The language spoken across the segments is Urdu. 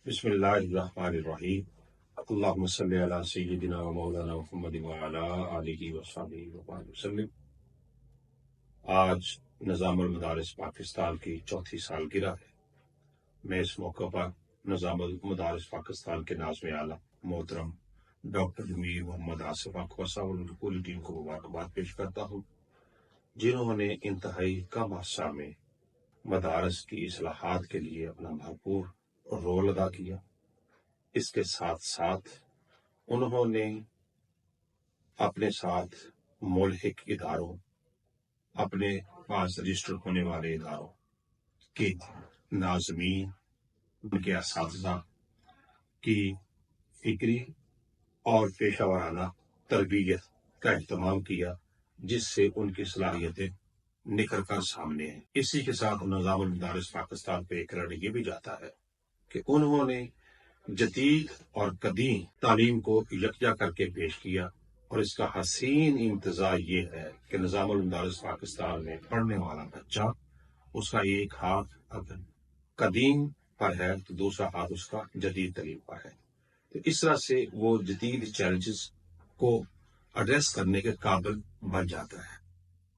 بسم اللہ الرحمن الرحیم۔ اللہم صلی علی سیدنا و مولانا محمد وعلی آلہ وصحبہ وسلم۔ آج نظام المدارس پاکستان کی چوتھی سالگرہ ہے۔ میں اس موقع پر نظام المدارس پاکستان کے ناظم اعلیٰ محترم ڈاکٹر میر محمد آصف اقوسہ اور ان کی پوری ٹیم کو مبارکباد پیش کرتا ہوں، جنہوں نے انتہائی کم عرصہ میں مدارس کی اصلاحات کے لیے اپنا بھرپور رول ادا کیا۔ اس کے ساتھ ساتھ انہوں نے اپنے ساتھ ملحق اداروں، اپنے پاس رجسٹر ہونے والے اداروں کے ناظمین، ان کے اساتذہ کی فکری اور پیشہ ورانہ تربیت کا اہتمام کیا، جس سے ان کی صلاحیتیں نکھر کر سامنے ہیں۔ اسی کے ساتھ نظام المدارس پاکستان پہ ایک کریڈٹ یہ بھی جاتا ہے کہ انہوں نے جدید اور قدیم تعلیم کو یکجا کر کے پیش کیا، اور اس کا حسین امتزاج یہ ہے کہ نظام المدارس پاکستان میں پڑھنے والا بچہ، اس کا ایک ہاتھ اگر قدیم پر ہے تو دوسرا ہاتھ اس کا جدید تعلیم پر ہے، تو اس طرح سے وہ جدید چیلنجز کو ایڈریس کرنے کے قابل بن جاتا ہے۔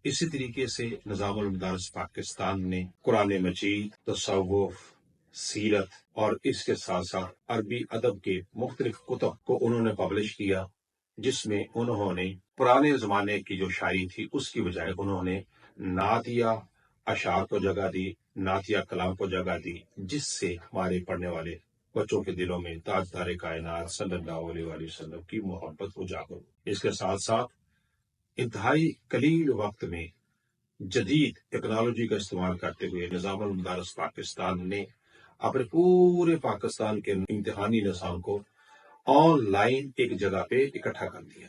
اسی طریقے سے نظام المدارس پاکستان نے قرآن مجید، تصوف، سیرت اور اس کے ساتھ ساتھ عربی ادب کے مختلف کتب کو انہوں نے پبلش کیا، جس میں انہوں نے پرانے زمانے کی جو شاعری تھی اس کی بجائے انہوں نے نعتیہ اشعار کو جگہ دی، نعتیہ کلام کو جگہ دی، جس سے ہمارے پڑھنے والے بچوں کے دلوں میں تاجدار کائنات صلی اللہ علیہ وآلہ وسلم کی محبت اجاگر ہو۔ اس کے ساتھ ساتھ انتہائی قلیل وقت میں جدید ٹیکنالوجی کا استعمال کرتے ہوئے نظام المدارس پاکستان نے اپنے پورے پاکستان کے امتحانی نظام کو آن لائن ایک جگہ پہ اکٹھا کر دیا۔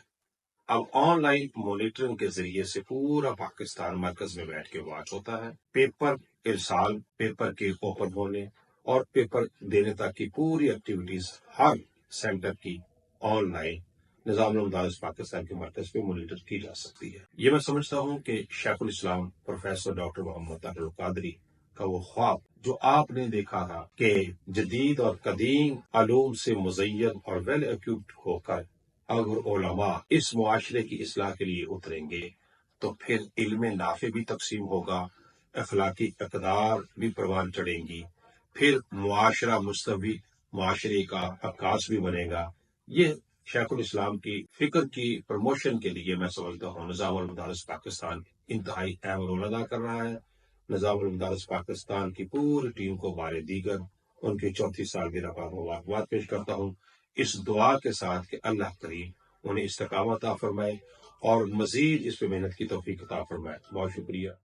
اب آن لائن مانیٹرنگ کے ذریعے سے پورا پاکستان مرکز میں بیٹھ کے واچ ہوتا ہے۔ پیپر ارسال، پیپر کے اوپن ہونے اور پیپر دینے تک کی پوری ایکٹیویٹیز ہر سینٹر کی آن لائن نظام المدارس پاکستان کے مرکز پہ مانیٹر کی جا سکتی ہے۔ یہ میں سمجھتا ہوں کہ شیخ الاسلام پروفیسر ڈاکٹر محمد طاہر القادری کا وہ خواب جو آپ نے دیکھا تھا کہ جدید اور قدیم علوم سے مزین اور ویل ایکوپڈ ہو کر اگر علماء اس معاشرے کی اصلاح کے لیے اتریں گے تو پھر علم نافع بھی تقسیم ہوگا، اخلاقی اقدار بھی پروان چڑھیں گی، پھر معاشرہ مستوی معاشرے کا عکاس بھی بنے گا۔ یہ شیخ الاسلام کی فکر کی پروموشن کے لیے میں سمجھتا ہوں نظام المدارس پاکستان انتہائی اہم رول ادا کر رہا ہے۔ نظام المدارس پاکستان کی پوری ٹیم کو بار دیگر ان کی چوتھی سالگرہ پر مبارکباد پیش کرتا ہوں، اس دعا کے ساتھ کہ اللہ کریم انہیں استقامت عطا فرمائے اور مزید اس پہ محنت کی توفیق عطا فرمائے۔ بہت شکریہ۔